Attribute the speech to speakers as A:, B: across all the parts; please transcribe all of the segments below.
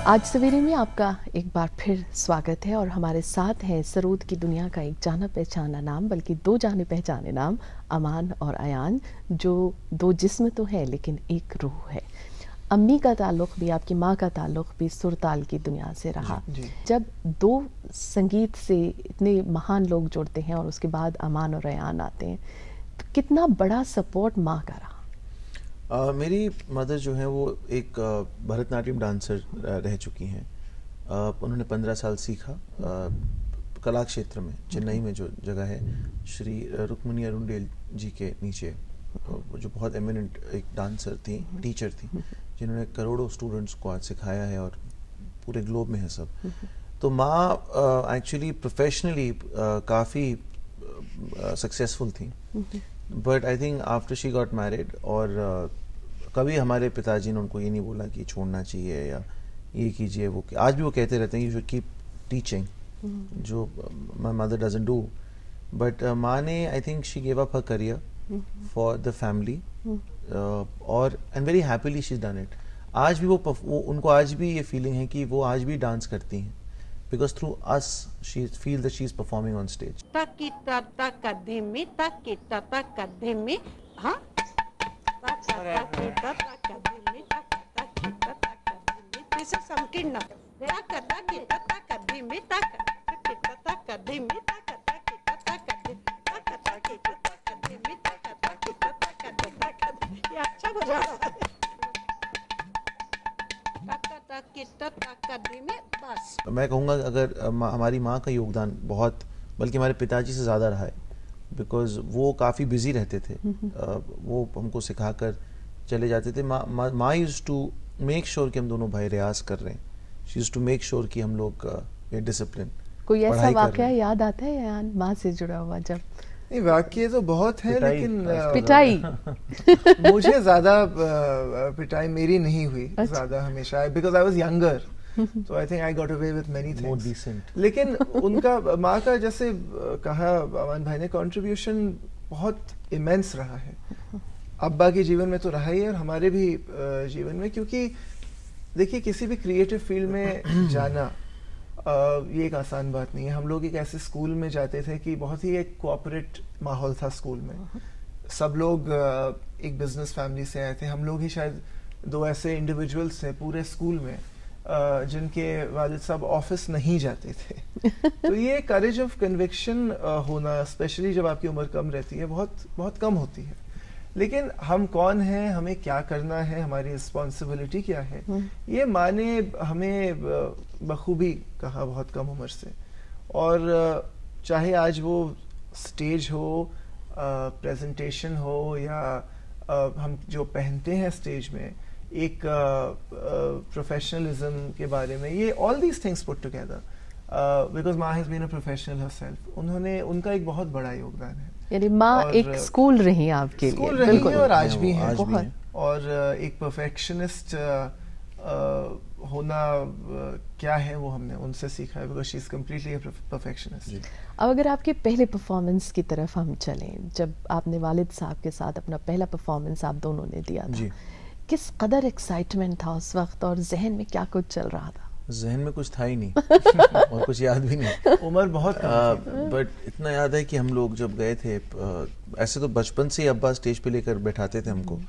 A: आज सवेरे में आपका एक बार फिर स्वागत है और हमारे साथ हैं सरोद की दुनिया का एक जाना पहचाना नाम, बल्कि दो जाने पहचाने नाम, अमान और अयान, जो दो जिस्म तो है लेकिन एक रूह है। अम्मी का ताल्लुक़ भी, आपकी माँ का ताल्लुक़ भी सुरताल की दुनिया से रहा।
B: जी।
A: जब दो संगीत से इतने महान लोग जुड़ते हैं और उसके बाद अमान और अयान आते हैं, तो कितना बड़ा सपोर्ट माँ का रहा?
B: मेरी मदर जो है वो एक भरतनाट्यम डांसर रह चुकी हैं। उन्होंने 15 साल सीखा कला क्षेत्र में, चेन्नई में जो जगह है श्री रुक्मिणी अरुणडेल जी के नीचे, जो बहुत एमिनेंट एक डांसर थी, टीचर थी, जिन्होंने करोड़ों स्टूडेंट्स को आज सिखाया है और पूरे ग्लोब में है सब। तो माँ एक्चुअली प्रोफेशनली काफ़ी सक्सेसफुल थी, but I think after she got married, और कभी हमारे पिताजी ने उनको ये नहीं बोला कि छोड़ना चाहिए या ये कीजिए वो। आज भी वो कहते रहते हैं यू शुड कीप टीचिंग, जो my mother doesn't do. But माँ ने, I think she give up her career for the family, और and very happily she is done it. आज भी वो उनको आज भी ये फीलिंग है कि वो आज भी डांस करती हैं, because through us she feels that she is performing on stage.
C: Takita takadimi, takita takadimi, huh? Takita takadimi, takita takadimi. This is some kinna. Takita takadimi, takita takadimi, takita takadimi, takita takadimi, takita takadimi. ये अच्छा हो रहा है।
B: मैं कहूँगा अगर हमारी माँ का योगदान बहुत, बल्कि हमारे पिताजी से ज़्यादा रहा है, बिकॉज वो काफ़ी बिजी रहते थे। वो हमको सिखाकर चले जाते थे। माँ यूज्ड टू मेक श्योर कि हम दोनों भाई रियाज कर रहे हैं। She used to make sure कि हम लोग डिसिप्लिन।
A: कोई ऐसा वाकया याद आता है या माँ से जुड़ा हुआ? जब
D: नहीं, वाकये तो बहुत है, लेकिन
A: पिटाई
D: मुझे ज्यादा पिटाई मेरी नहीं हुई ज्यादा हमेशा, because I was younger, so I think I got away with many things.
B: More decent.
D: लेकिन उनका, माँ का, जैसे कहा अमान भाई ने, कंट्रीब्यूशन बहुत इमेंस रहा है। अब्बा के जीवन में तो रहा ही है और हमारे भी जीवन में, क्योंकि देखिए किसी भी क्रिएटिव फील्ड में जाना ये एक आसान बात नहीं है। हम लोग एक ऐसे स्कूल में जाते थे कि बहुत ही एक कोऑपरेट माहौल था स्कूल में। सब लोग एक बिजनेस फैमिली से आए थे। हम लोग ही शायद दो ऐसे इंडिविजुअल्स थे पूरे स्कूल में जिनके वालिद साहब ऑफिस नहीं जाते थे। तो ये करेज ऑफ कन्विक्शन होना, स्पेशली जब आपकी उम्र कम रहती है, बहुत बहुत कम होती है। लेकिन हम कौन हैं, हमें क्या करना है, हमारी रिस्पॉन्सिबिलिटी क्या है, ये माँ ने हमें बखूबी कहा बहुत कम उम्र से। और चाहे आज वो स्टेज हो, प्रेजेंटेशन हो, या हम जो पहनते हैं स्टेज में, एक प्रोफेशनलिज्म के बारे में, ये all these things put together, because माँ has been a professional herself, उन्होंका एक बहुत बड़ा योगदान है।
A: यानी माँ एक स्कूल रही है आपके लिए।
D: स्कूल रही है और आज भी है।
A: बहुत।
D: और एक परफेक्शनिस्ट होना क्या है वो हमने उनसे सीखा है, because she is completely a perfectionist.
A: अब अगर आपके पहले परफॉर्मेंस की तरफ हम चलें, जब आपने वालिद साहब के साथ अपना पहला परफॉर्मेंस आप दोनों ने दिया था, किस कदर एक्साइटमेंट था उस वक्त और जहन में क्या कुछ चल रहा था?
B: जहन में कुछ था ही नहीं और कुछ याद भी नहीं।
D: उम्र बहुत कम,
B: बट इतना याद है कि हम लोग जब गए थे, ऐसे तो बचपन से ही अब्बा स्टेज पे लेकर बैठाते थे हमको,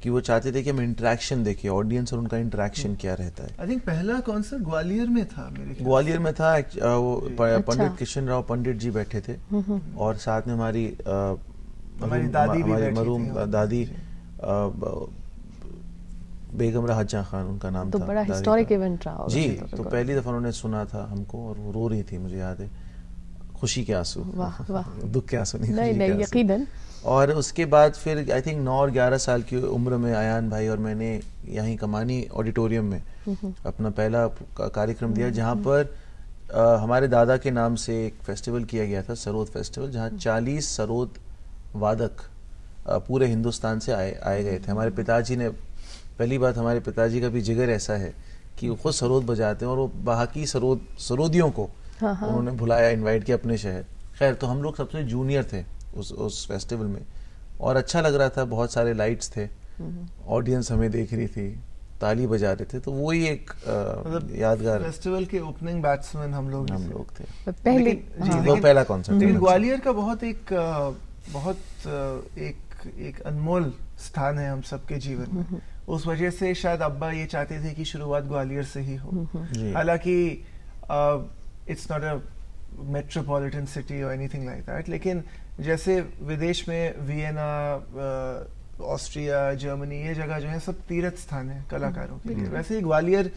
B: कि वो चाहते थे कि हम इंटरेक्शन देखें, ऑडियंस और उनका इंटरेक्शन क्या रहता है।
D: आई थिंक पहला कॉन्सर्ट ग्वालियर में था, मेरे ख्याल
B: ग्वालियर में था। वो पंडित किशन राव पंडित जी बैठे थे, और साथ में हमारी
D: दादी भी बैठी थी।
B: मरूम दादी बेगम राहत खान उनका नाम
A: तो
B: था।
A: बड़ा हिस्टोरिक इवेंट रहा
B: जी। तो पहली दफा उन्होंने सुना था हमको, और वो रो रही थी, मुझे याद है, खुशी के आंसू।
A: वाह वाह।
B: दुख के आंसू नहीं,
A: नहीं यकीनन।
B: और उसके बाद फिर आई थिंक 9 और 11 साल की उम्र में अयान भाई और मैंने यहीं कमानी ऑडिटोरियम में अपना पहला कार्यक्रम दिया, जहाँ पर हमारे दादा के नाम से एक फेस्टिवल किया गया था, सरोद फेस्टिवल, जहाँ 40 सरोद वादक पूरे हिंदुस्तान से आए गए थे। हमारे पिताजी ने, पहली बात, हमारे पिताजी का भी जिगर ऐसा है कि वो खुद सरोद बजाते हैं, और वो बाकी सरोदियों को उन्होंने बुलाया, इनवाइट किया अपने शहर। खैर, तो हम लोग सबसे जूनियर थे उस फेस्टिवल में, और अच्छा लग रहा था। बहुत सारे लाइट्स थे, ऑडियंस हमें देख रही थी, ताली बजा रहे थे, तो वो ही एक यादगार
D: फेस्टिवल के ओपनिंग बैट्समैन हम लोग
B: थे
A: पहले।
D: लेकिन- जी,
A: हाँ।
B: वो पहला कॉन्सर्ट
D: लेकिन
B: था।
D: ग्वालियर का बहुत एक अनमोल स्थान है हम सबके जीवन में। उस वजह से शायद अब्बा ये चाहते थे कि शुरुआत ग्वालियर से ही हो।
B: जी।
D: हालांकि it's not a metropolitan city और एनीथिंग लाइक दैट, लेकिन जैसे विदेश में वियना, ऑस्ट्रिया, जर्मनी, ये जगह जो है सब तीर्थ स्थान है कलाकारों के लिए, वैसे ही ग्वालियर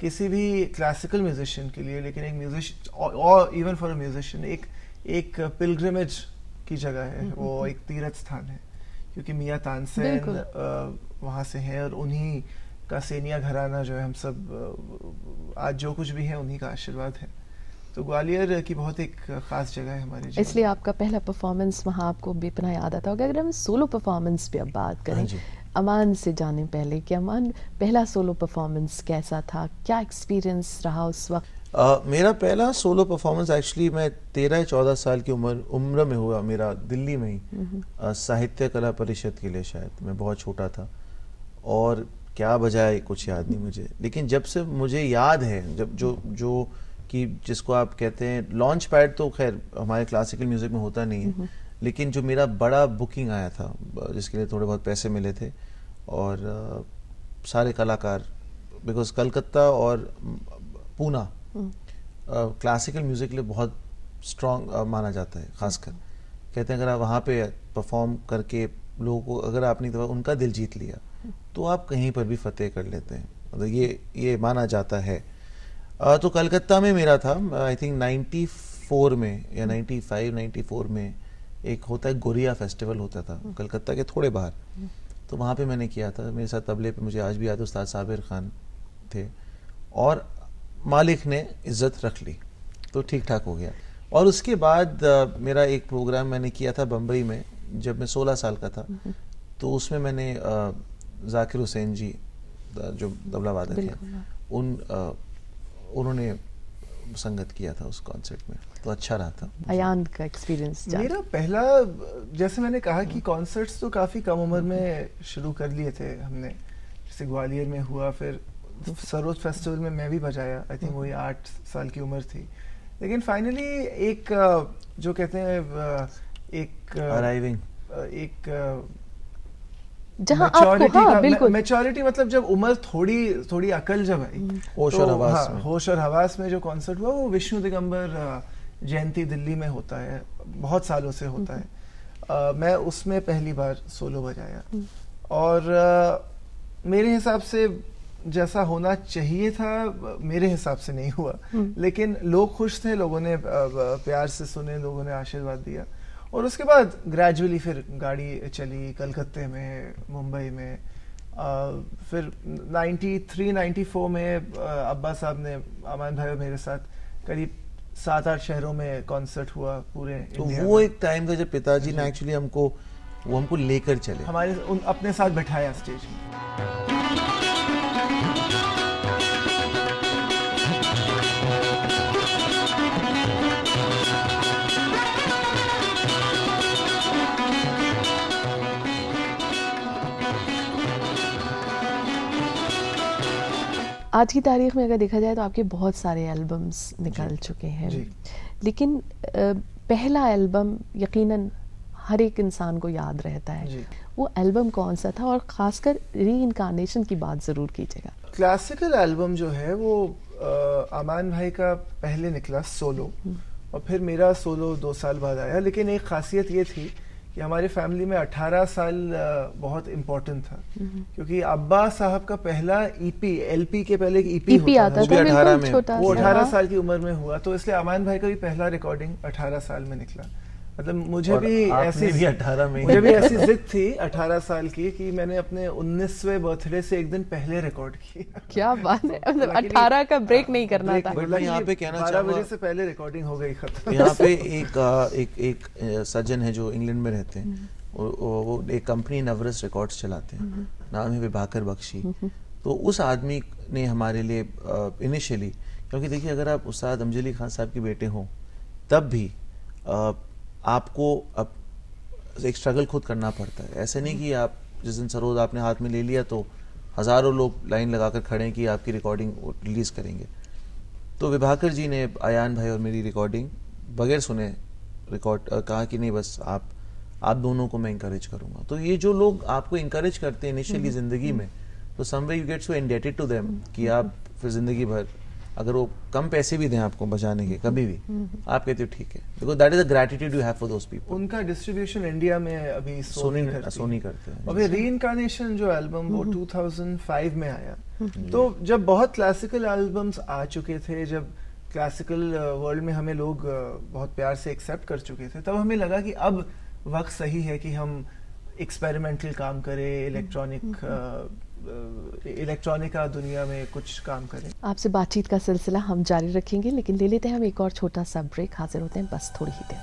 D: किसी भी क्लासिकल म्यूजिशियन के लिए, लेकिन एक म्यूजिशियन और इवन फॉर अ म्यूजिशियन एक पिलग्रिमेज की जगह है, वो एक तीर्थ स्थान है, क्योंकि मियां तानसेन वहाँ से हैं और उन्हीं का सेनिया घराना जो है, हम सब आज जो कुछ भी है उन्हीं का आशीर्वाद है। तो ग्वालियर की बहुत एक खास जगह है हमारे जीवन।
A: इसलिए आपका पहला परफॉर्मेंस वहाँ आपको बेपनाह याद आता होगा। अगर हम सोलो परफॉर्मेंस पे अब बात करें,
B: हाँ जी।
A: अमान से जाने पहले कि अमान पहला सोलो परफॉर्मेंस कैसा था, क्या एक्सपीरियंस रहा उस वक्त?
B: मेरा पहला सोलो परफॉर्मेंस एक्चुअली मैं 13-14 साल की उम्र में हुआ, मेरा दिल्ली में ही साहित्य कला परिषद के लिए। शायद मैं बहुत छोटा था और क्या बजाए कुछ याद नहीं मुझे, लेकिन जब से मुझे याद है, जब जो कि जिसको आप कहते हैं लॉन्च पैड, तो खैर हमारे क्लासिकल म्यूजिक में होता नहीं है, लेकिन जो मेरा बड़ा बुकिंग आया था जिसके लिए थोड़े बहुत पैसे मिले थे, और सारे कलाकार, बिकॉज कलकत्ता और पूना क्लासिकल म्यूजिक के लिए बहुत स्ट्रॉन्ग माना जाता है। खासकर कहते हैं अगर आप वहाँ पे परफॉर्म करके लोगों को, अगर आपने उनका दिल जीत लिया, तो आप कहीं पर भी फतेह कर लेते हैं, मतलब ये माना जाता है। तो कलकत्ता में मेरा था, आई थिंक 94 में या 95-94 में एक होता है गोरिया फेस्टिवल होता था कलकत्ता के थोड़े बाहर, तो वहाँ पे मैंने किया था। मेरे साथ तबले पे मुझे आज भी याद है उस्ताद साबिर खान थे, और मालिक ने इज्जत रख ली, तो ठीक ठाक हो गया। और उसके बाद मेरा एक प्रोग्राम मैंने किया था बम्बई में जब मैं 16 साल का था, तो उसमें मैंने जाकिर हुसैन जी जो तबला वादक हैं, उन्होंने संगत किया था उस कॉन्सर्ट में, तो अच्छा रहा था।
A: अयान का एक्सपीरियंस
D: मेरा पहला, जैसे मैंने कहा कि कॉन्सर्ट्स तो काफी कम उम्र में शुरू कर लिए थे हमने, जैसे ग्वालियर में हुआ, फिर सरोद फेस्टिवल में मैं भी बजाया, आई थिंक वही 8 साल की उम्र थी। लेकिन फाइनली एक जो कहते हैं एक
B: अराइविंग,
D: एक
A: जहां आपको, हाँ, बिल्कुल
D: मैच्योरिटी, मतलब जब उम्र थोड़ी अकल जब आई,
B: होश और हवास में,
D: होश और हवास में जो कॉन्सर्ट हुआ वो विष्णु दिगंबर जयंती दिल्ली में होता है, बहुत सालों से होता है। मैं उसमें पहली बार सोलो बजाया, और मेरे हिसाब से जैसा होना चाहिए था मेरे हिसाब से नहीं हुआ, लेकिन लोग खुश थे, लोगों ने प्यार से सुने, लोगों ने आशीर्वाद दिया, और उसके बाद ग्रेजुअली फिर गाड़ी चली कलकत्ते में, मुंबई में। फिर 93-94 में अब्बा साहब ने, अमान भाई मेरे साथ करीब 7-8 शहरों में कॉन्सर्ट हुआ पूरे
B: तो
D: इंडिया
B: वो
D: में।
B: एक टाइम था जब पिताजी ने एक्चुअली हमको लेकर चले,
D: हमारे अपने साथ बैठाया स्टेज में।
A: आज की तारीख में अगर देखा जाए तो आपके बहुत सारे एल्बम्स निकल चुके हैं, लेकिन पहला एल्बम यकीनन हर एक इंसान को याद रहता है, वो एल्बम कौन सा था? और खासकर री इनकारनेशन की बात जरूर कीजिएगा।
D: क्लासिकल एल्बम जो है वो अमान भाई का पहले निकला सोलो, और फिर मेरा सोलो 2 साल बाद आया। लेकिन एक खासियत ये थी कि हमारी फैमिली में 18 साल बहुत इम्पोर्टेंट था, क्योंकि अब्बा साहब का पहला ईपी, एलपी के पहले एक ईपी
A: आता था,
D: वो 18 साल की उम्र में हुआ, तो इसलिए अमान भाई का भी पहला रिकॉर्डिंग 18 साल में निकला। मतलब मुझे भी ऐसी
B: 18 में
D: मुझे भी ऐसी जिद थी 18 साल की कि मैंने अपने 19वें बर्थडे से एक दिन पहले रिकॉर्ड किया।
A: क्या बात है, मतलब 18 का ब्रेक नहीं करना था।
B: मैं यहाँ पे कहना
D: 12 बजे से पहले रिकॉर्डिंग हो गई खत्म।
B: यहाँ पे एक सज्जन है जो इंग्लैंड में रहते हैं, वो एक कंपनी नवरस रिकॉर्ड्स चलाते हैं, नाम है विभाकर बख्शी। तो उस आदमी ने हमारे लिए इनिशियली, क्योंकि देखिए अगर आप उस्ताद अमजद अली खान साहब के बेटे हों तब भी आपको अब एक स्ट्रगल खुद करना पड़ता है। ऐसे नहीं कि आप जिस दिन सरोद आपने हाथ में ले लिया तो हज़ारों लोग लाइन लगाकर खड़े हैं कि आपकी रिकॉर्डिंग रिलीज़ करेंगे। तो विभाकर जी ने अयान भाई और मेरी रिकॉर्डिंग बगैर सुने कहा कि नहीं बस आप दोनों को मैं इंकरेज करूंगा। तो ये जो लोग आपको इंकरेज करते हैं इनिशियली ज़िंदगी में, तो someway you get so indebted to them कि आप फिर ज़िंदगी भर अगर वो कम पैसे भी दें आपको बचाने के कभी भी, आप कहते हो ठीक है, because that is the gratitude you have for those people.
D: उनका डिस्ट्रीब्यूशन इंडिया में अभी सोनी
B: करते हैं।
D: और फिर रीइंकार्नेशन जो एल्बम वो 2005 में आया। तो जब बहुत क्लासिकल एल्बम्स आ चुके थे, जब क्लासिकल वर्ल्ड में हमें लोग बहुत प्यार से एक्सेप्ट कर चुके थे, तब हमें लगा कि अब वक्त सही है कि हम एक्सपेरिमेंटल काम करें, इलेक्ट्रॉनिका दुनिया में कुछ काम करें।
A: आपसे बातचीत का सिलसिला हम जारी रखेंगे, लेकिन ले लेते हैं हम एक और छोटा सा ब्रेक। हाजिर होते हैं बस थोड़ी ही देर।